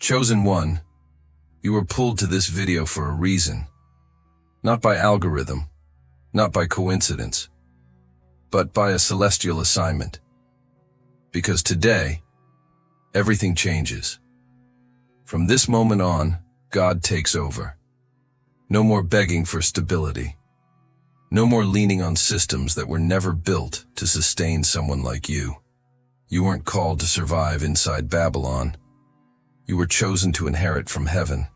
Chosen one, you were pulled to this video for a reason. Not by algorithm, not by coincidence, but by a celestial assignment. Because today, everything changes. From this moment on, God takes over. No more begging for stability. No more leaning on systems that were never built to sustain someone like you. You weren't called to survive inside Babylon. You were chosen to inherit from heaven.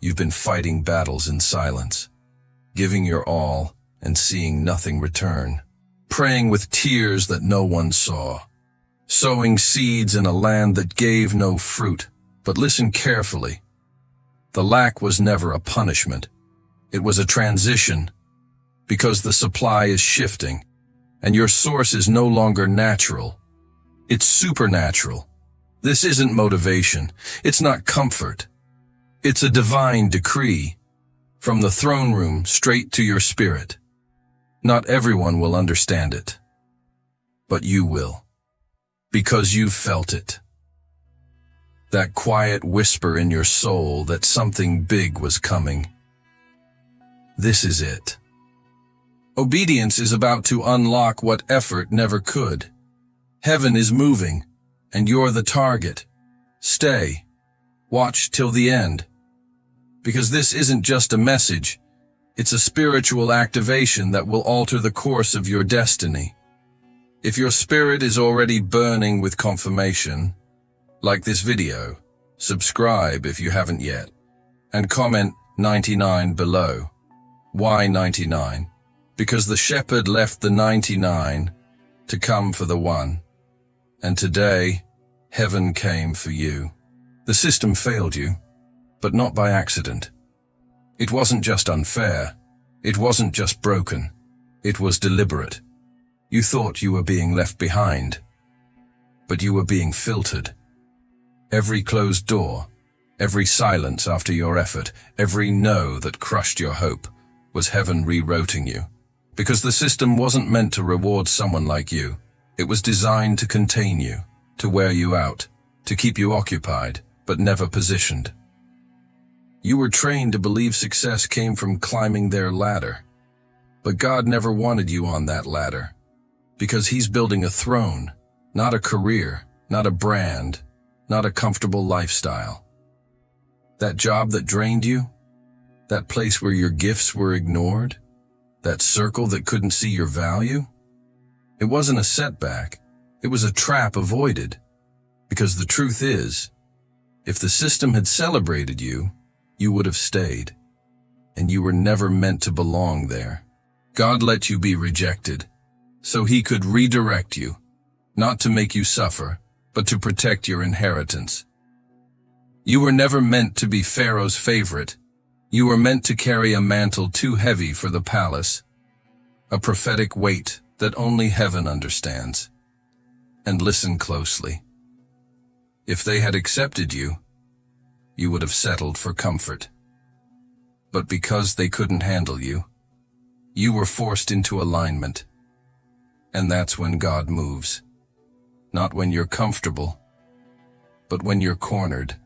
You've been fighting battles in silence, giving your all and seeing nothing return, praying with tears that no one saw, sowing seeds in a land that gave no fruit. But listen carefully. The lack was never a punishment. It was a transition, because the supply is shifting, and your source is no longer natural. It's supernatural. This isn't motivation. It's not comfort. It's a divine decree, from the throne room straight to your spirit. Not everyone will understand it, but you will, because you've felt it. That quiet whisper in your soul that something big was coming. This is it. Obedience is about to unlock what effort never could. Heaven is moving, and you're the target. Stay. Watch till the end. Because this isn't just a message, it's a spiritual activation that will alter the course of your destiny. If your spirit is already burning with confirmation, like this video, subscribe if you haven't yet, and comment 99 below. Why 99? Because the shepherd left the 99 to come for the one. And today, heaven came for you. The system failed you, but not by accident. It wasn't just unfair. It wasn't just broken. It was deliberate. You thought you were being left behind, but you were being filtered. Every closed door, every silence after your effort, every no that crushed your hope, was heaven rewriting you. Because the system wasn't meant to reward someone like you. It was designed to contain you, to wear you out, to keep you occupied, but never positioned. You were trained to believe success came from climbing their ladder. But God never wanted you on that ladder. Because He's building a throne, not a career, not a brand, not a comfortable lifestyle. That job that drained you? That place where your gifts were ignored? That circle that couldn't see your value? It wasn't a setback. It was a trap avoided. Because the truth is, if the system had celebrated you, you would have stayed. And you were never meant to belong there. God let you be rejected, so He could redirect you, not to make you suffer, but to protect your inheritance. You were never meant to be Pharaoh's favorite. You were meant to carry a mantle too heavy for the palace, a prophetic weight that only heaven understands. And listen closely. If they had accepted you, you would have settled for comfort. But because they couldn't handle you, you were forced into alignment. And that's when God moves. Not when you're comfortable, but when you're cornered.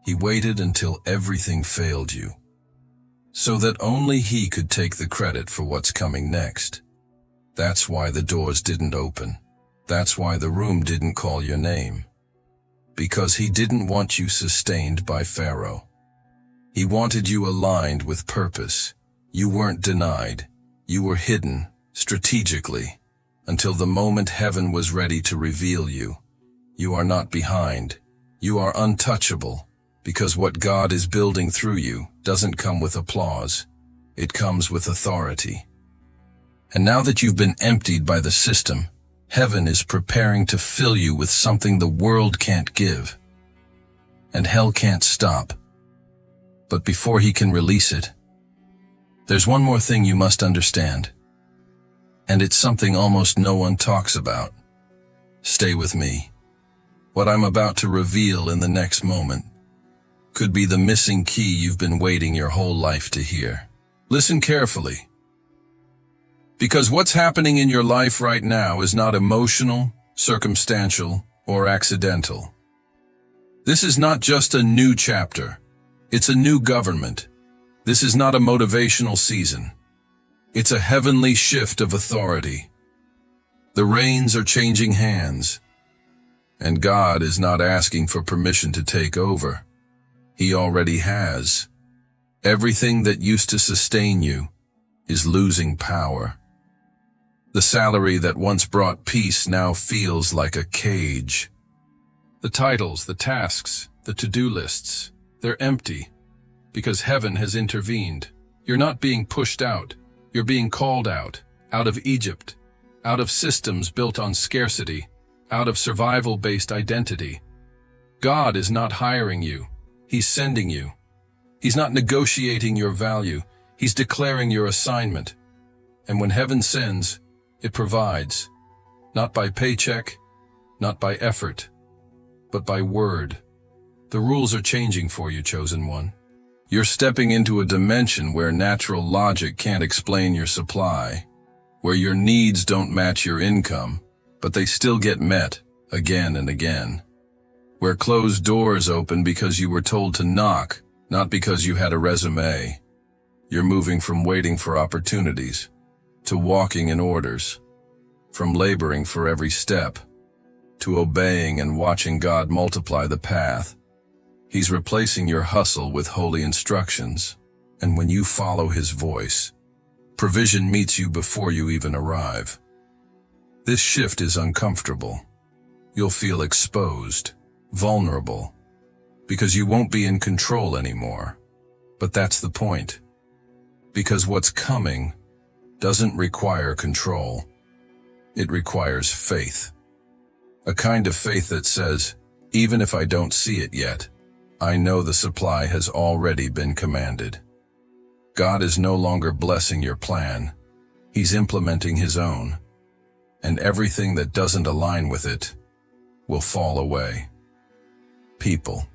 He waited until everything failed you, so that only He could take the credit for what's coming next. That's why the doors didn't open. That's why the room didn't call your name. Because He didn't want you sustained by Pharaoh. He wanted you aligned with purpose. You weren't denied. You were hidden, strategically, until the moment heaven was ready to reveal you. You are not behind. You are untouchable, because what God is building through you doesn't come with applause. It comes with authority. And now that you've been emptied by the system, heaven is preparing to fill you with something the world can't give. And hell can't stop. But before He can release it, there's one more thing you must understand. And it's something almost no one talks about. Stay with me. What I'm about to reveal in the next moment could be the missing key you've been waiting your whole life to hear. Listen carefully. Because what's happening in your life right now is not emotional, circumstantial, or accidental. This is not just a new chapter. It's a new government. This is not a motivational season. It's a heavenly shift of authority. The reins are changing hands. And God is not asking for permission to take over. He already has. Everything that used to sustain you is losing power. The salary that once brought peace now feels like a cage. The titles, the tasks, the to-do lists, they're empty because heaven has intervened. You're not being pushed out. You're being called out of Egypt, out of systems built on scarcity, out of survival-based identity. God is not hiring you. He's sending you. He's not negotiating your value. He's declaring your assignment. And when heaven sends, it provides, not by paycheck, not by effort, but by word. The rules are changing for you, chosen one. You're stepping into a dimension where natural logic can't explain your supply, where your needs don't match your income, but they still get met again and again, where closed doors open because you were told to knock, not because you had a resume. You're moving from waiting for opportunities to walking in orders, from laboring for every step to obeying and watching God multiply the path. He's replacing your hustle with holy instructions, and when you follow His voice, provision meets you before you even arrive. This shift is uncomfortable. You'll feel exposed, vulnerable, because you won't be in control anymore. But that's the point. Because what's coming doesn't require control. It requires faith. A kind of faith that says, even if I don't see it yet, I know the supply has already been commanded. God is no longer blessing your plan. He's implementing His own. And everything that doesn't align with it will fall away. People,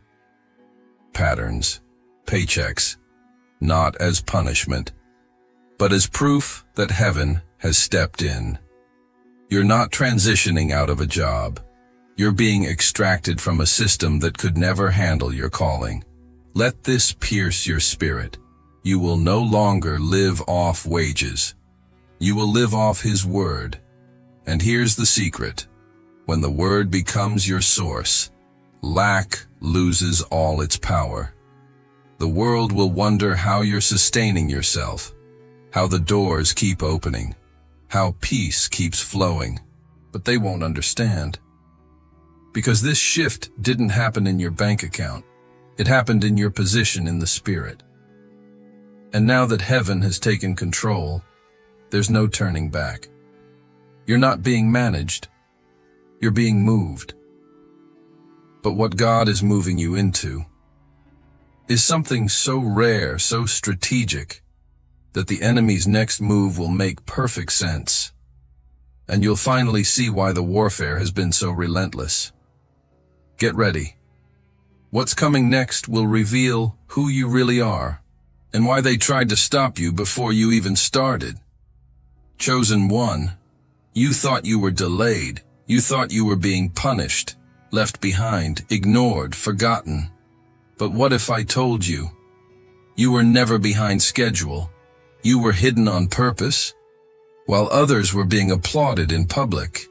patterns, paychecks, not as punishment, but as proof that heaven has stepped in. You're not transitioning out of a job. You're being extracted from a system that could never handle your calling. Let this pierce your spirit. You will no longer live off wages. You will live off His word. And here's the secret. When the word becomes your source, lack loses all its power. The world will wonder how you're sustaining yourself, how the doors keep opening, how peace keeps flowing. But they won't understand. Because this shift didn't happen in your bank account. It happened in your position in the Spirit. And now that heaven has taken control, there's no turning back. You're not being managed. You're being moved. But what God is moving you into is something so rare, so strategic, that the enemy's next move will make perfect sense. And you'll finally see why the warfare has been so relentless. Get ready. What's coming next will reveal who you really are and why they tried to stop you before you even started. Chosen one, you thought you were delayed. You thought you were being punished, left behind, ignored, forgotten. But what if I told you? You were never behind schedule. You were hidden on purpose, while others were being applauded in public.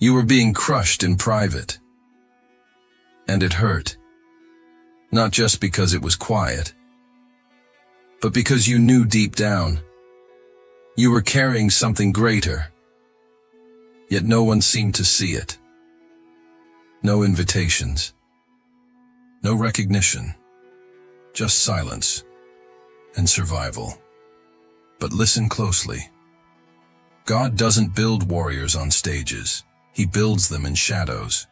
You were being crushed in private. And it hurt. Not just because it was quiet, but because you knew deep down you were carrying something greater. Yet no one seemed to see it. No invitations. No recognition. Just silence and survival. But listen closely. God doesn't build warriors on stages. He builds them in shadows.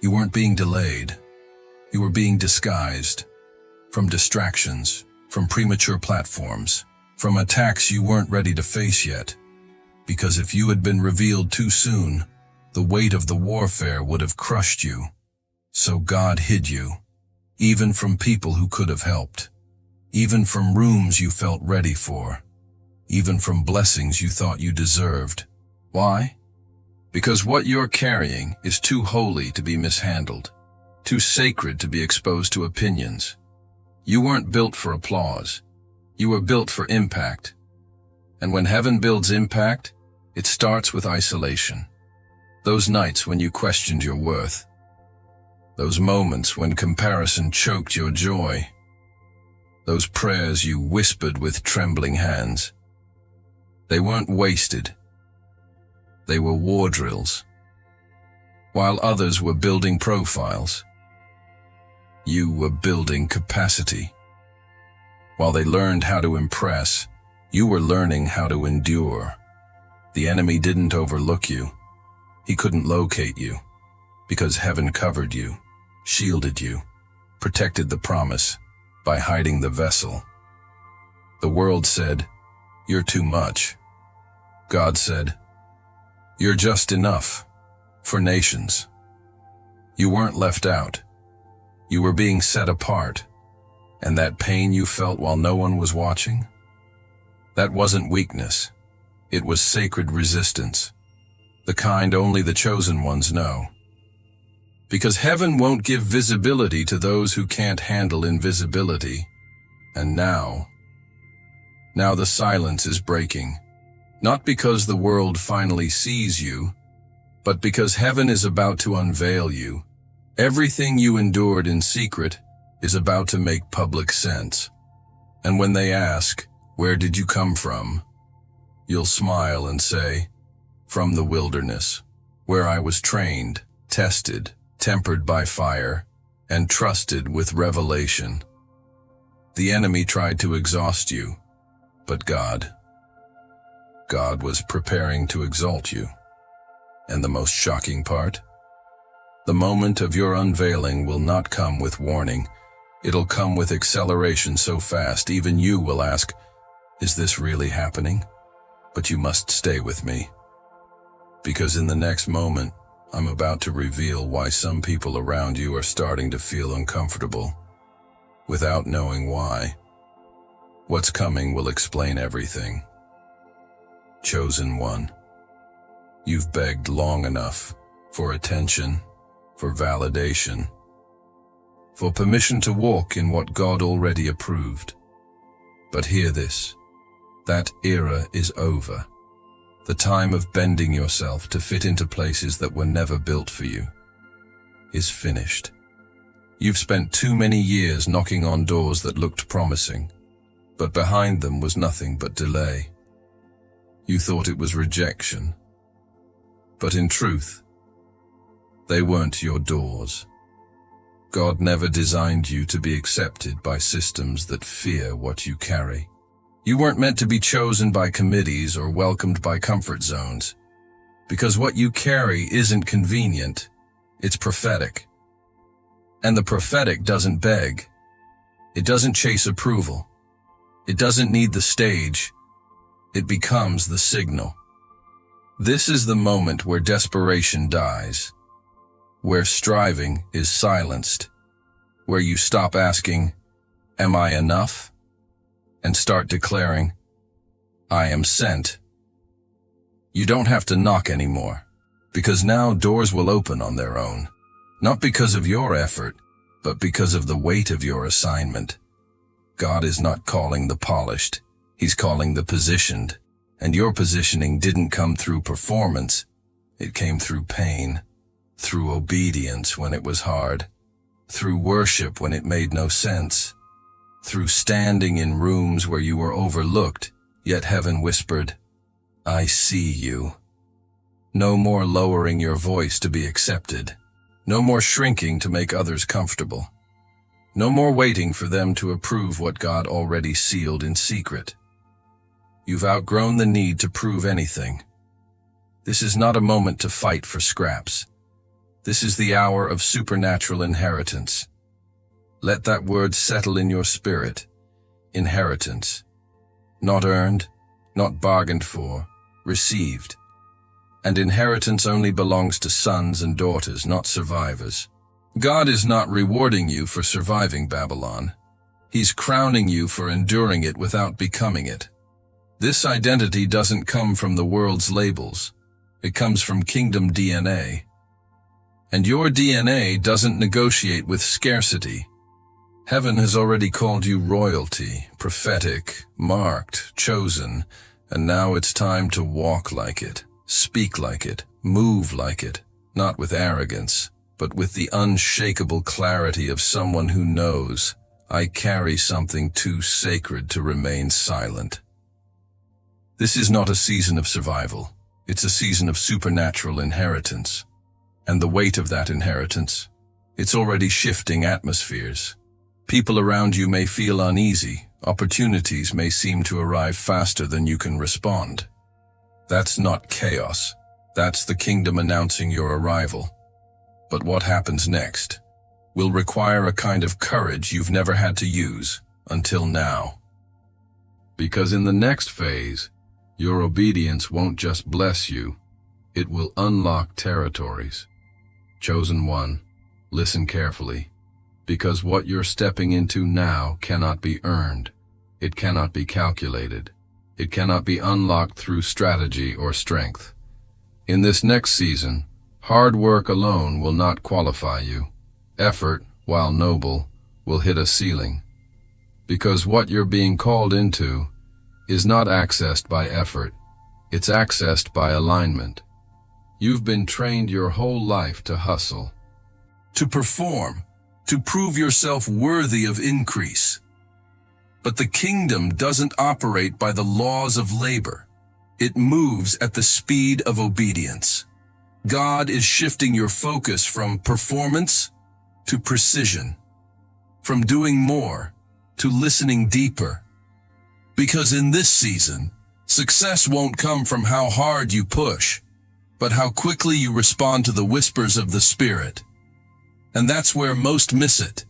You weren't being delayed. You were being disguised. From distractions, from premature platforms, from attacks you weren't ready to face yet. Because if you had been revealed too soon, the weight of the warfare would have crushed you. So God hid you, even from people who could have helped, even from rooms you felt ready for, even from blessings you thought you deserved. Why? Because what you're carrying is too holy to be mishandled. too sacred to be exposed to opinions. You weren't built for applause. You were built for impact. And when heaven builds impact, it starts with isolation. Those nights when you questioned your worth. Those moments when comparison choked your joy. Those prayers you whispered with trembling hands. They weren't wasted. They were war drills. While others were building profiles, you were building capacity. While they learned how to impress, you were learning how to endure. The enemy didn't overlook you. He couldn't locate you, because heaven covered you, shielded you, protected the promise by hiding the vessel. The world said, "You're too much." God said, "You're just enough for nations." You weren't left out. You were being set apart. And that pain you felt while no one was watching? That wasn't weakness. It was sacred resistance. The kind only the chosen ones know. Because heaven won't give visibility to those who can't handle invisibility. And now the silence is breaking. Not because the world finally sees you, but because heaven is about to unveil you. Everything you endured in secret is about to make public sense. And when they ask, "Where did you come from?" you'll smile and say, "From the wilderness, where I was trained, tested, tempered by fire, and trusted with revelation." The enemy tried to exhaust you, but God was preparing to exalt you. And the most shocking part? The moment of your unveiling will not come with warning. It'll come with acceleration so fast even you will ask, "Is this really happening?" But you must stay with me. Because in the next moment, I'm about to reveal why some people around you are starting to feel uncomfortable, without knowing why. What's coming will explain everything. Chosen one, you've begged long enough for attention, for validation, for permission to walk in what God already approved. But hear this, that era is over. The time of bending yourself to fit into places that were never built for you is finished. You've spent too many years knocking on doors that looked promising, but behind them was nothing but delay. You thought it was rejection, but in truth, they weren't your doors. God never designed you to be accepted by systems that fear what you carry. You weren't meant to be chosen by committees or welcomed by comfort zones, because what you carry isn't convenient, it's prophetic. And the prophetic doesn't beg. It doesn't chase approval. It doesn't need the stage. It becomes the signal. This is the moment where desperation dies, where striving is silenced, where you stop asking, "Am I enough?" and start declaring, "I am sent." You don't have to knock anymore, because now doors will open on their own, not because of your effort, but because of the weight of your assignment. God is not calling the polished, He's calling the positioned, and your positioning didn't come through performance, it came through pain, through obedience when it was hard, through worship when it made no sense, through standing in rooms where you were overlooked, yet heaven whispered, "I see you." No more lowering your voice to be accepted. No more shrinking to make others comfortable. No more waiting for them to approve what God already sealed in secret. You've outgrown the need to prove anything. This is not a moment to fight for scraps. This is the hour of supernatural inheritance. Let that word settle in your spirit. Inheritance. Not earned, not bargained for, received. And inheritance only belongs to sons and daughters, not survivors. God is not rewarding you for surviving Babylon. He's crowning you for enduring it without becoming it. This identity doesn't come from the world's labels. It comes from kingdom DNA. And your DNA doesn't negotiate with scarcity. Heaven has already called you royalty, prophetic, marked, chosen, and now it's time to walk like it, speak like it, move like it, not with arrogance, but with the unshakable clarity of someone who knows, I carry something too sacred to remain silent. This is not a season of survival. It's a season of supernatural inheritance. And the weight of that inheritance, it's already shifting atmospheres. People around you may feel uneasy. Opportunities may seem to arrive faster than you can respond. That's not chaos. That's the kingdom announcing your arrival. But what happens next will require a kind of courage you've never had to use until now. Because in the next phase, your obedience won't just bless you, it will unlock territories. Chosen one, listen carefully, because what you're stepping into now cannot be earned. It cannot be calculated. It cannot be unlocked through strategy or strength. In this next season, hard work alone will not qualify you. Effort, while noble, will hit a ceiling. Because what you're being called into is not accessed by effort. It's accessed by alignment. You've been trained your whole life to hustle, to perform, to prove yourself worthy of increase. But the kingdom doesn't operate by the laws of labor. It moves at the speed of obedience. God is shifting your focus from performance to precision, from doing more to listening deeper. Because in this season, success won't come from how hard you push, but how quickly you respond to the whispers of the Spirit. And that's where most miss it,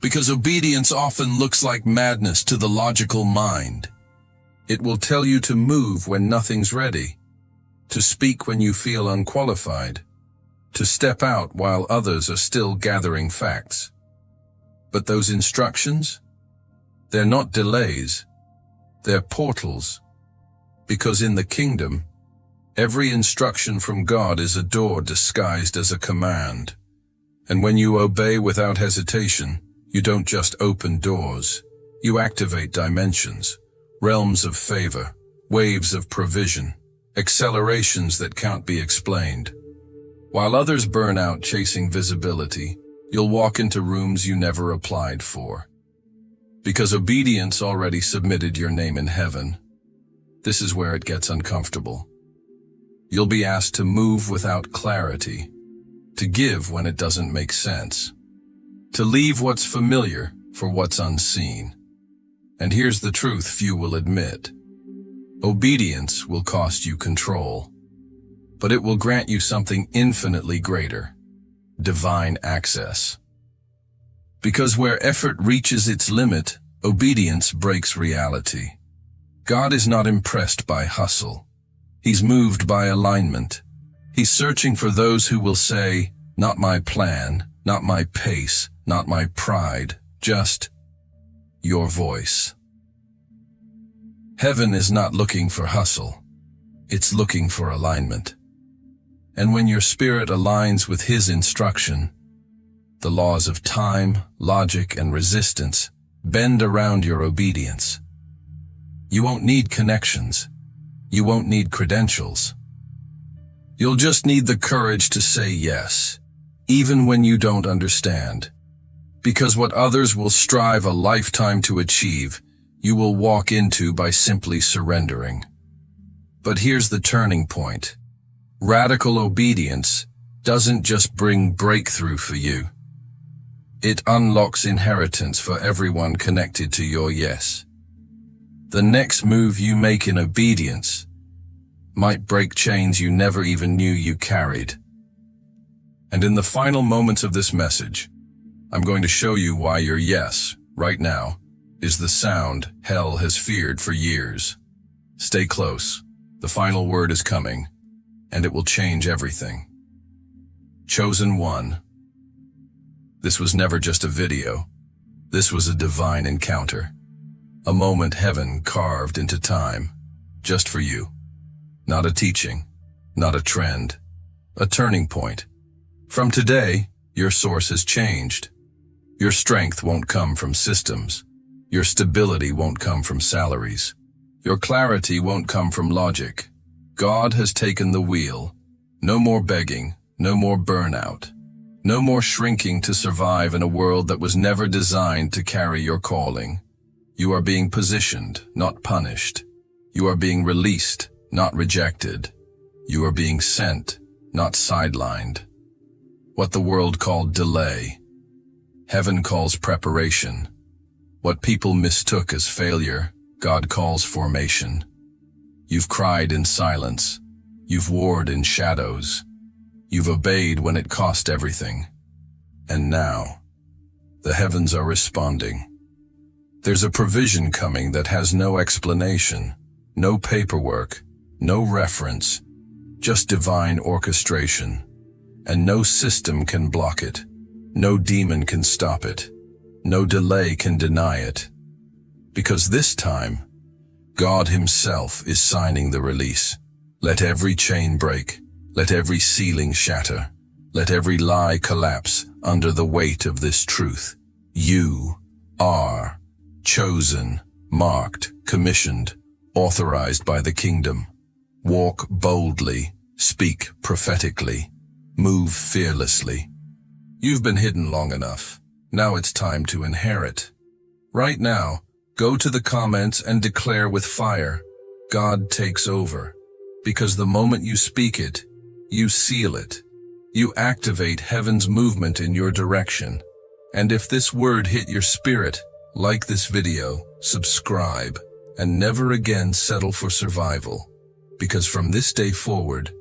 because obedience often looks like madness to the logical mind. It will tell you to move when nothing's ready, to speak when you feel unqualified, to step out while others are still gathering facts. But those instructions, they're not delays, they're portals. Because in the kingdom, every instruction from God is a door disguised as a command. And when you obey without hesitation, you don't just open doors, you activate dimensions, realms of favor, waves of provision, accelerations that can't be explained. While others burn out chasing visibility, you'll walk into rooms you never applied for. Because obedience already submitted your name in heaven. This is where it gets uncomfortable. You'll be asked to move without clarity, to give when it doesn't make sense, to leave what's familiar for what's unseen. And here's the truth few will admit. Obedience will cost you control, but it will grant you something infinitely greater, divine access. Because where effort reaches its limit, obedience breaks reality. God is not impressed by hustle. He's moved by alignment. He's searching for those who will say, not my plan, not my pace, not my pride, just your voice. Heaven is not looking for hustle. It's looking for alignment. And when your spirit aligns with His instruction, the laws of time, logic, and resistance bend around your obedience. You won't need connections. You won't need credentials. You'll just need the courage to say yes, even when you don't understand. Because what others will strive a lifetime to achieve, you will walk into by simply surrendering. But here's the turning point. Radical obedience doesn't just bring breakthrough for you. It unlocks inheritance for everyone connected to your yes. The next move you make in obedience might break chains you never even knew you carried. And in the final moments of this message, I'm going to show you why your yes, right now, is the sound hell has feared for years. Stay close. The final word is coming, and it will change everything. Chosen one. This was never just a video. This was a divine encounter. A moment heaven carved into time, just for you. Not a teaching, not a trend, a turning point. From today, your source has changed. Your strength won't come from systems. Your stability won't come from salaries. Your clarity won't come from logic. God has taken the wheel. No more begging, no more burnout. No more shrinking to survive in a world that was never designed to carry your calling. You are being positioned, not punished. You are being released, not rejected. You are being sent, not sidelined. What the world called delay, heaven calls preparation. What people mistook as failure, God calls formation. You've cried in silence. You've warred in shadows. You've obeyed when it cost everything. And now, the heavens are responding. There's a provision coming that has no explanation, no paperwork, no reference, just divine orchestration. And no system can block it. No demon can stop it. No delay can deny it. Because this time, God Himself is signing the release. Let every chain break. Let every ceiling shatter. Let every lie collapse under the weight of this truth. You are chosen, marked, commissioned, authorized by the kingdom. Walk boldly, speak prophetically, move fearlessly. You've been hidden long enough. Now it's time to inherit. Right now, go to the comments and declare with fire, God takes over. Because the moment you speak it, you seal it. You activate heaven's movement in your direction. And if this word hit your spirit, like this video, subscribe, and never again settle for survival. Because from this day forward,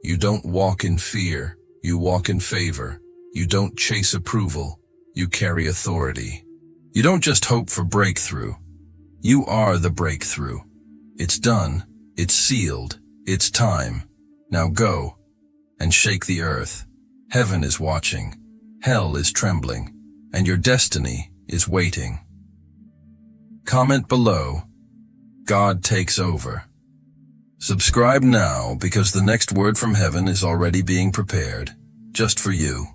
you don't walk in fear, you walk in favor. You don't chase approval, you carry authority. You don't just hope for breakthrough. You are the breakthrough. It's done, it's sealed, it's time. Now go and shake the earth. Heaven is watching, hell is trembling, and your destiny is waiting. Comment below, God takes over. Subscribe now because the next word from heaven is already being prepared, just for you.